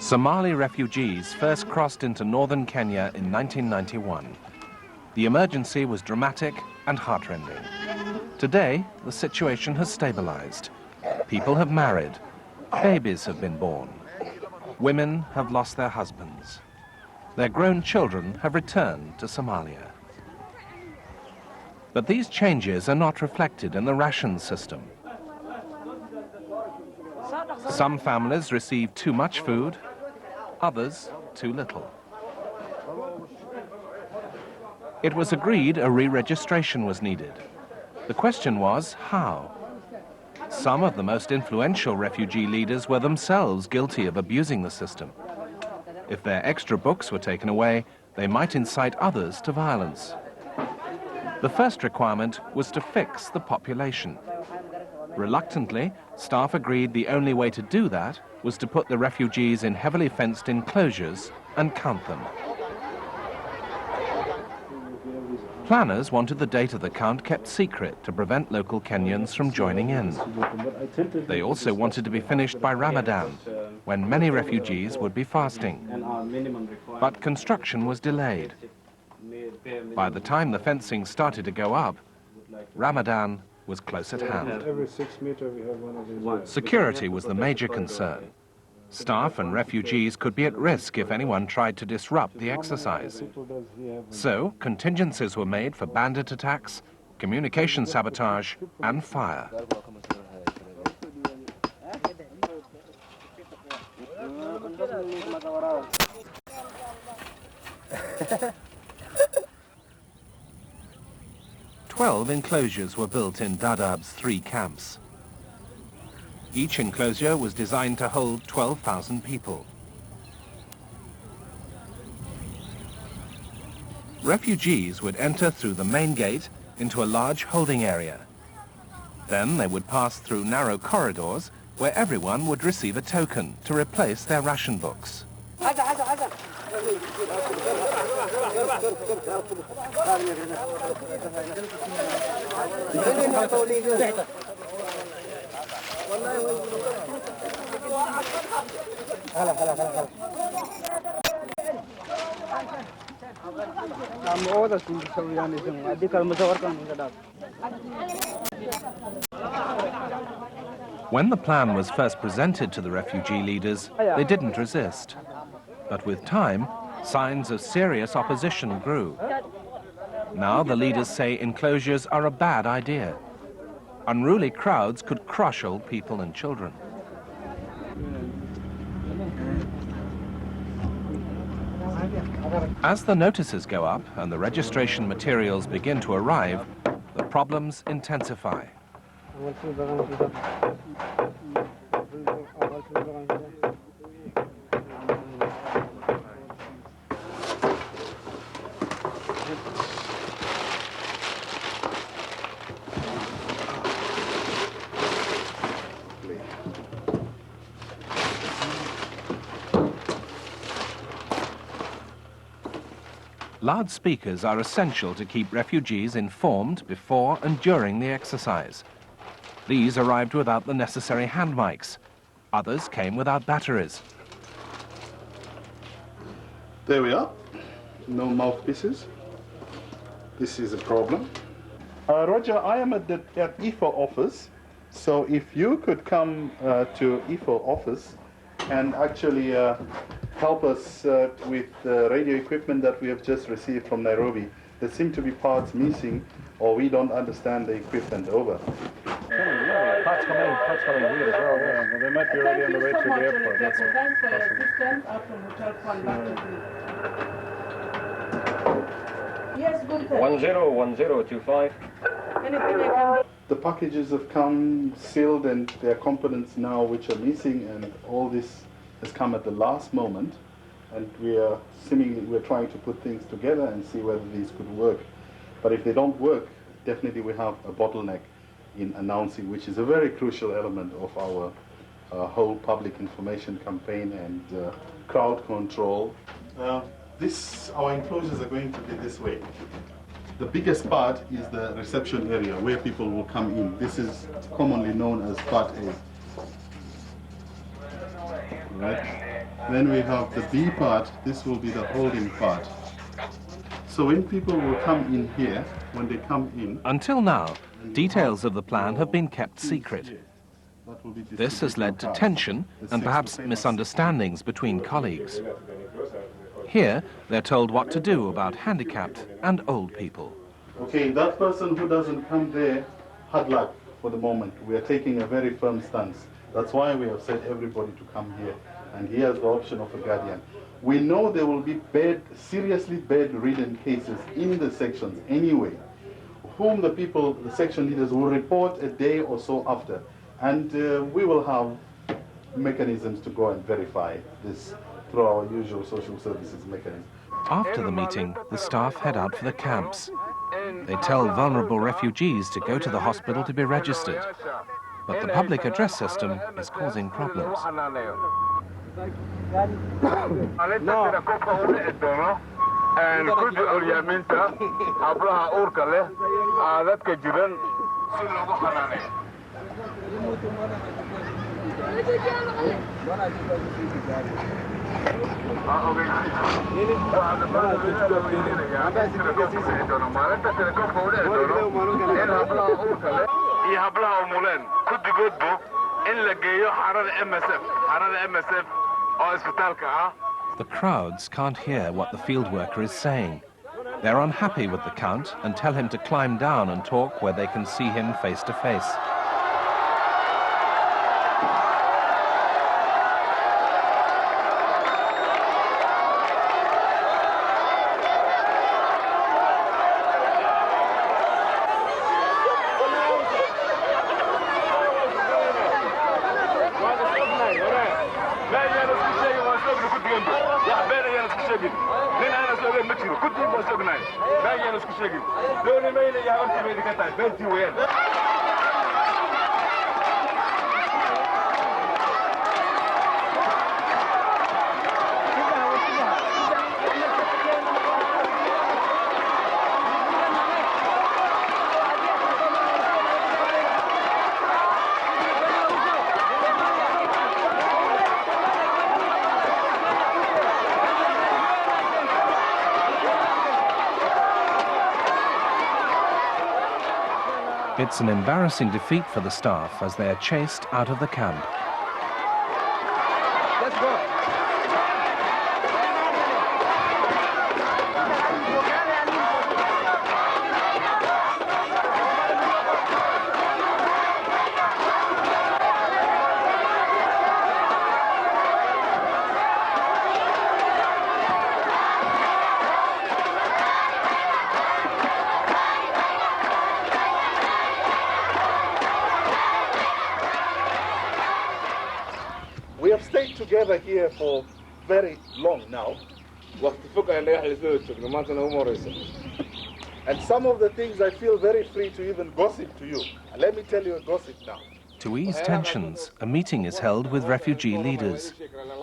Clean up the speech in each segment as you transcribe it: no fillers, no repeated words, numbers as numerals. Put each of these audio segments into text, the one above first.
Somali refugees first crossed into northern Kenya in 1991. The emergency was dramatic and heartrending. Today, the situation has stabilized. People have married. Babies have been born. Women have lost their husbands. Their grown children have returned to Somalia. But these changes are not reflected in the ration system. Some families receive too much food, others too little. It was agreed a re-registration was needed. The question was, how? Some of the most influential refugee leaders were themselves guilty of abusing the system. If their extra books were taken away, they might incite others to violence. The first requirement was to fix the population. Reluctantly, staff agreed the only way to do that was to put the refugees in heavily fenced enclosures and count them. Planners wanted the date of the count kept secret to prevent local Kenyans from joining in. They also wanted to be finished by Ramadan, when many refugees would be fasting. But construction was delayed. By the time the fencing started to go up, Ramadan was close at hand. Every 6 meters we have one of these. Security was the major concern. Staff and refugees could be at risk if anyone tried to disrupt the exercise. So, contingencies were made for bandit attacks, communication sabotage, and fire. Twelve enclosures were built in Dadaab's 3 camps. Each enclosure was designed to hold 12,000 people. Refugees would enter through the main gate into a large holding area. Then they would pass through narrow corridors where everyone would receive a token to replace their ration books. When the plan was first presented to the refugee leaders, they didn't resist. But with time, signs of serious opposition grew. Now the leaders say enclosures are a bad idea. Unruly crowds could crush old people and children. As the notices go up and the registration materials begin to arrive, the problems intensify. Loudspeakers are essential to keep refugees informed before and during the exercise. These arrived without the necessary hand mics. Others came without batteries. There we are. No mouthpieces. This is a problem. Roger, I am at IFO office. So if you could come to IFO office and actually help us with the radio equipment that we have just received from Nairobi. There seem to be parts missing, or we don't understand the equipment. Over. Parts coming here as well. Yeah, well, they might be already on the way to the airport. That's possible. Yes, good. 101025. The packages have come sealed and there are components now which are missing, and all this has come at the last moment, and we're trying to put things together and see whether these could work. But if they don't work, definitely we have a bottleneck in announcing, which is a very crucial element of our whole public information campaign and crowd control. Our enclosures are going to be this way. The biggest part is the reception area where people will come in. This is commonly known as Part A. Right? Then we have the B part. This will be the holding part. So when people will come in here, when they come in... Until now, details of the plan have been kept secret. This has led to tension and perhaps misunderstandings between colleagues. Here, they're told what to do about handicapped and old people. Okay, that person who doesn't come there, hard luck for the moment. We are taking a very firm stance. That's why we have said everybody to come here. And he has the option of a guardian. We know there will be seriously bedridden cases in the sections anyway, whom the section leaders will report a day or so after. And we will have mechanisms to go and verify this through our usual social services mechanism. After the meeting, the staff head out for the camps. They tell vulnerable refugees to go to the hospital to be registered. But the public address system is causing problems. The crowds can't hear what the field worker is saying. They're unhappy with the Count and tell him to climb down and talk where they can see him face to face. It's an embarrassing defeat for the staff as they are chased out of the camp. Let's go. We have stayed together here for very long now. And some of the things I feel very free to even gossip to you. Let me tell you a gossip now. To ease tensions, a meeting is held with refugee leaders.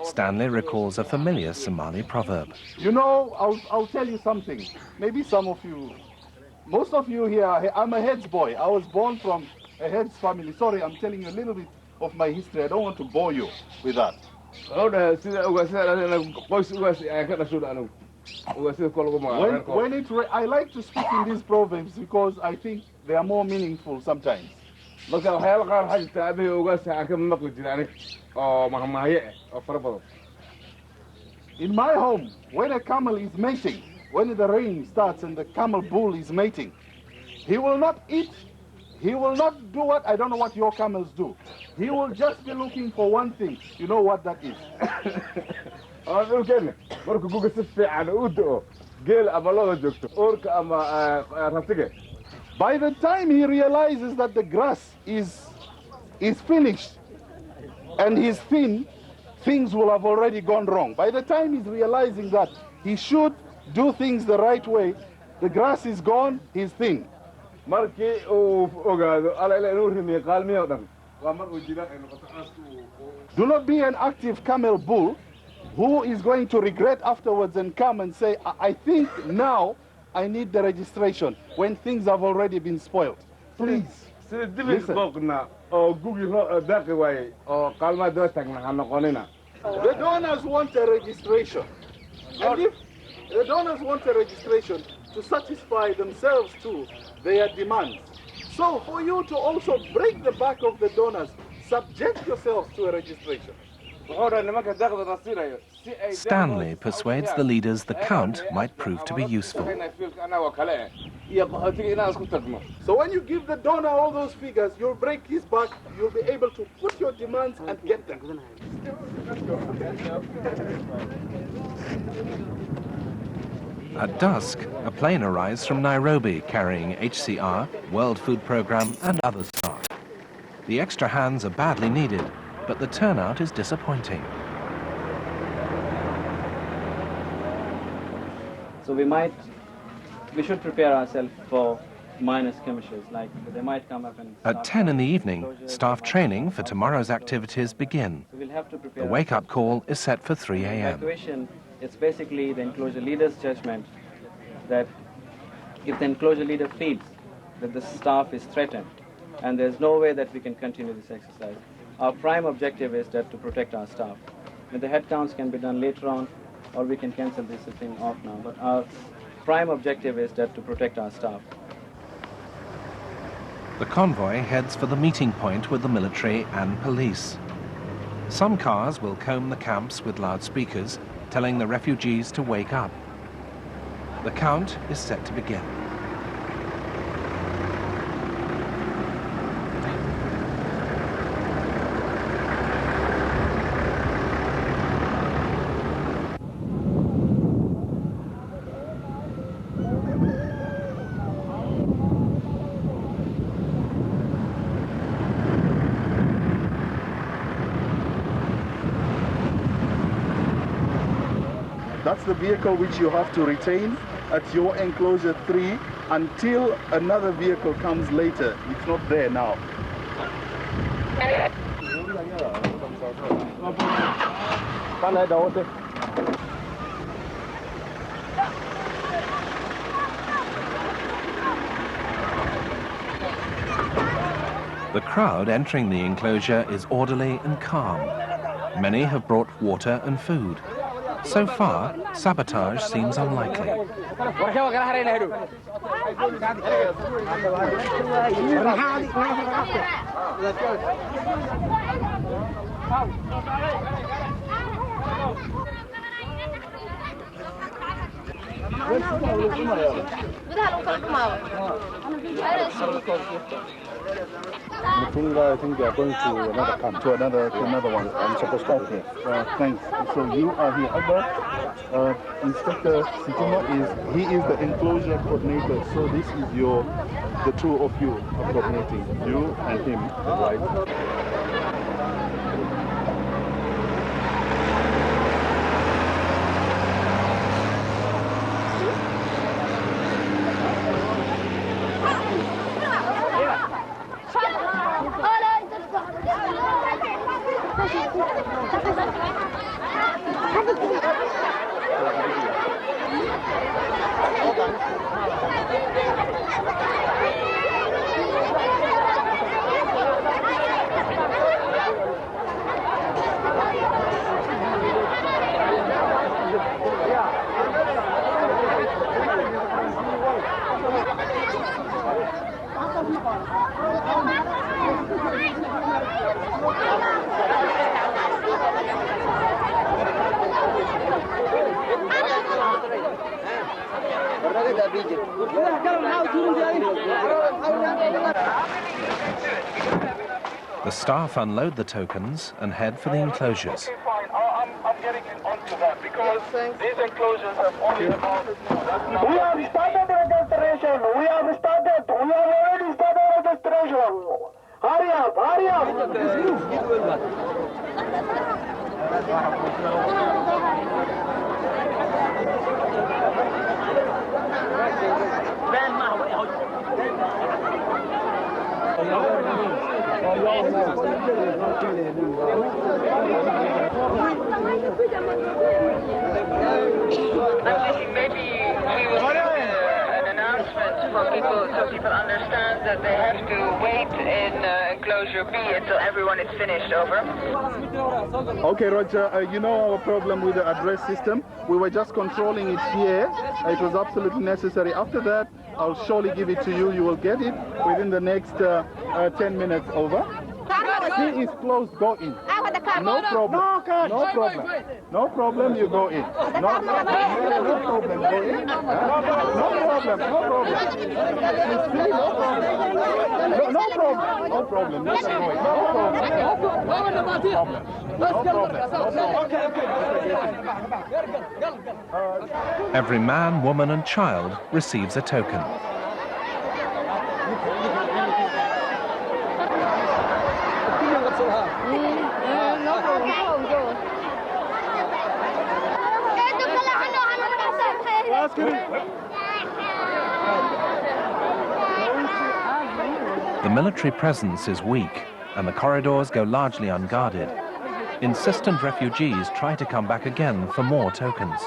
Stanley recalls a familiar Somali proverb. You know, I'll tell you something. Maybe some of you, most of you here, I'm a heads boy. I was born from a heads family. Sorry, I'm telling you a little bit of my history. I don't want to bore you with that. I like to speak in these proverbs because I think they are more meaningful sometimes. In my home, when a camel is mating, when the rain starts and the camel bull is mating, he will not eat. He will not do what, I don't know what your camels do. He will just be looking for one thing. You know what that is? By the time he realizes that the grass is finished and he's thin, things will have already gone wrong. By the time he's realizing that he should do things the right way, the grass is gone, he's thin. Do not be an active camel bull who is going to regret afterwards and come and say, I think now I need the registration when things have already been spoiled. Please, listen. The donors want a registration. And if the donors want a registration to satisfy themselves too, their demands. So for you to also break the back of the donors, subject yourselves to a registration. Stanley persuades the leaders the count might prove to be useful. So when you give the donor all those figures, you'll break his back, you'll be able to put your demands and get them. At dusk, a plane arrives from Nairobi carrying HCR, World Food Programme and other staff. The extra hands are badly needed, but the turnout is disappointing. So we should prepare ourselves for minor skirmishes, like they might come up and... At 10 in the evening, staff training for tomorrow's activities begin. So we'll have to prepare The wake-up call is set for 3 a.m. Evacuation, it's basically the enclosure leader's judgment that if the enclosure leader feels that the staff is threatened and there's no way that we can continue this exercise, our prime objective is that to protect our staff. And the head counts can be done later on, or we can cancel this thing off now, but our prime objective is that to protect our staff. The convoy heads for the meeting point with the military and police. Some cars will comb the camps with loudspeakers, telling the refugees to wake up. The count is set to begin. That's the vehicle which you have to retain at your enclosure 3 until another vehicle comes later. It's not there now. The crowd entering the enclosure is orderly and calm. Many have brought water and food. So far, sabotage seems unlikely. I think they are going to another camp. To another one. I'm supposed to. Okay. Thanks. So you are here. Abba, Inspector Situma he is the enclosure coordinator. So this is the two of you are coordinating. You and him, right? The staff unload the tokens and head for the enclosures. Okay, fine. I'm getting onto that because these enclosures have only about... We have started registration. We have already started registration. Hurry up, hurry up. I'm thinking maybe we will give an announcement for people, so people understand that they have to wait in enclosure B until everyone is finished. Over. Okay, Roger, you know our problem with the address system. We were just controlling it here. It was absolutely necessary. After that, I'll surely give it to you. You will get it within the next 10 minutes. Over. C is closed. Go in. No problem. No problem. No problem. You go in. No problem. Go in. No problem. No problem. You see? No problem. No problem. No problem. No problem. Every man, woman and child receives a token. The military presence is weak, and the corridors go largely unguarded. Insistent refugees try to come back again for more tokens.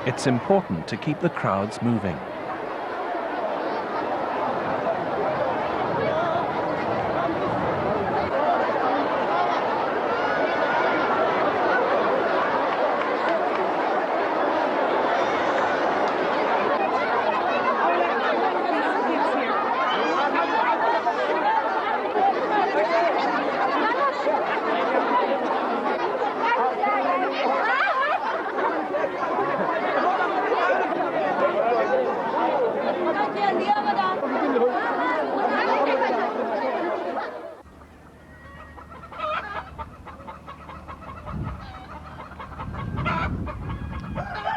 It's important to keep the crowds moving.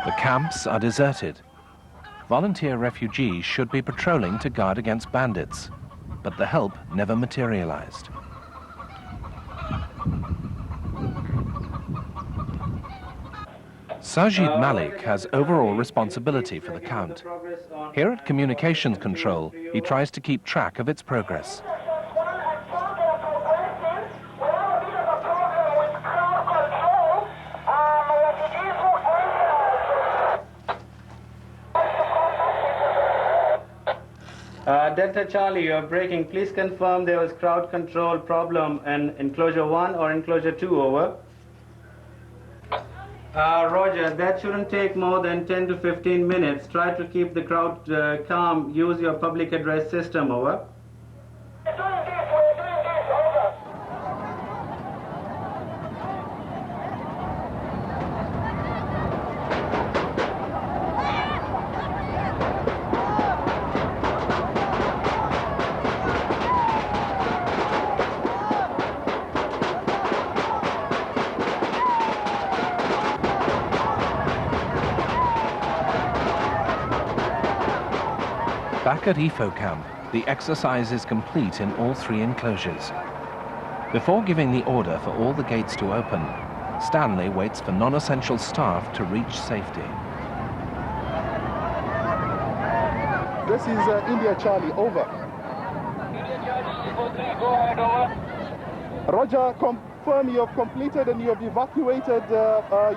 The camps are deserted. Volunteer refugees should be patrolling to guard against bandits, but the help never materialized. Sajid Malik has overall responsibility for the count. Here at Communications Control, he tries to keep track of its progress. Delta Charlie, you are breaking. Please confirm there was crowd control problem in enclosure 1 or enclosure 2, over. Roger, that shouldn't take more than 10 to 15 minutes. Try to keep the crowd calm. Use your public address system, over. Back at EFO camp, the exercise is complete in all 3 enclosures. Before giving the order for all the gates to open, Stanley waits for non-essential staff to reach safety. This is India Charlie, over. India Charlie 43, go ahead, over. Roger, confirm you have completed and you have evacuated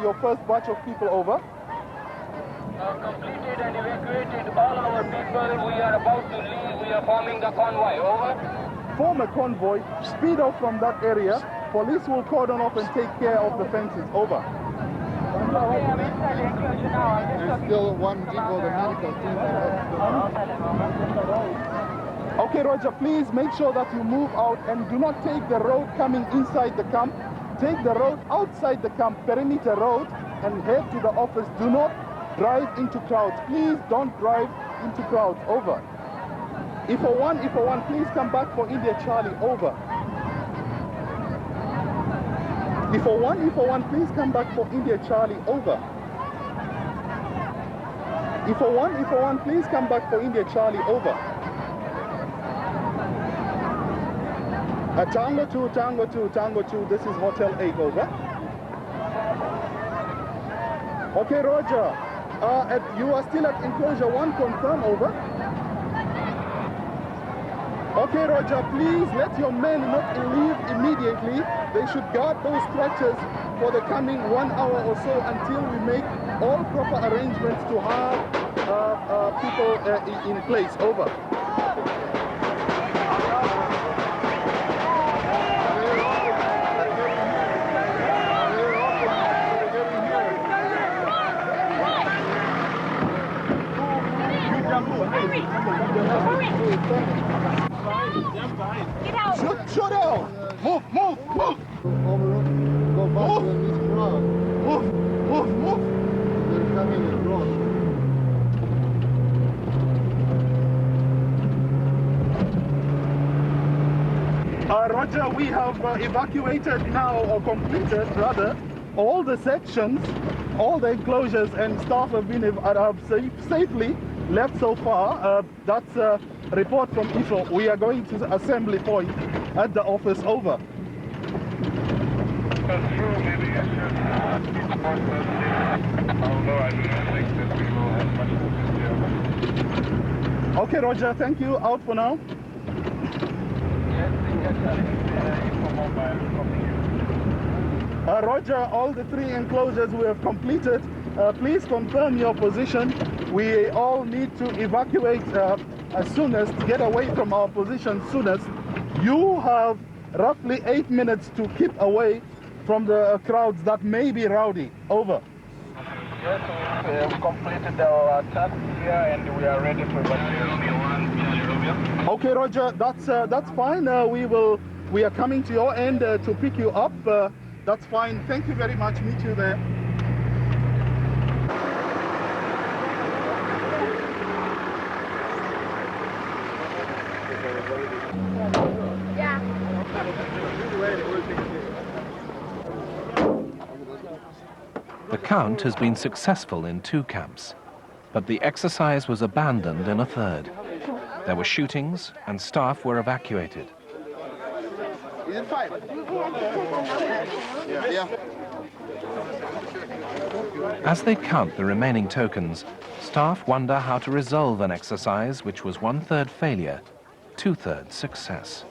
your first batch of people, over. Completed and evacuated all our people. We are about to leave. We are forming the convoy, over. Form a convoy, speed off from that area. Police will cordon off and take care of the fences, over. Okay, I'm inside the enclosure now. I'm just talking. Still one depot, the medical team. Okay, Roger, please make sure that you move out and do not take the road coming inside the camp. Take the road outside the camp, perimeter road, and head to the office. Do not drive into crowds. Please don't drive into crowds, over. EFO 1, please come back for India Charlie, over. EFO 1, please come back for India Charlie, over. EFO 1, please come back for India Charlie, over. Tango 2, this is Hotel 8, over. Okay, Roger. You are still at enclosure 1, confirm, over. Okay, Roger, please let your men not leave immediately. They should guard those stretchers for the coming 1 hour or so until we make all proper arrangements to have people in place. Over. Get out! Shoot down! Move! Go back to this crowd. Move! They're coming across. Roger, we have evacuated now, or completed rather, all the sections, all the enclosures, and staff have been safely left so far. That's a report from IFO. We are going to the assembly point at the office. Over. Okay, Roger, thank you. Out for now. Roger, all the 3 enclosures we have completed. Please confirm your position. We all need to evacuate as soon as, to get away from our position soonest. You have roughly 8 minutes to keep away from the crowds that may be rowdy. Over. Yes, we have completed our task here and we are ready to evacuate. Okay, Roger, that's fine. We are coming to your end to pick you up. That's fine. Thank you very much. Meet you there. The count has been successful in 2 camps, but the exercise was abandoned in a 3rd. There were shootings and staff were evacuated. Is it 5? Yeah. As they count the remaining tokens, staff wonder how to resolve an exercise which was 1/3 failure, 2/3 success.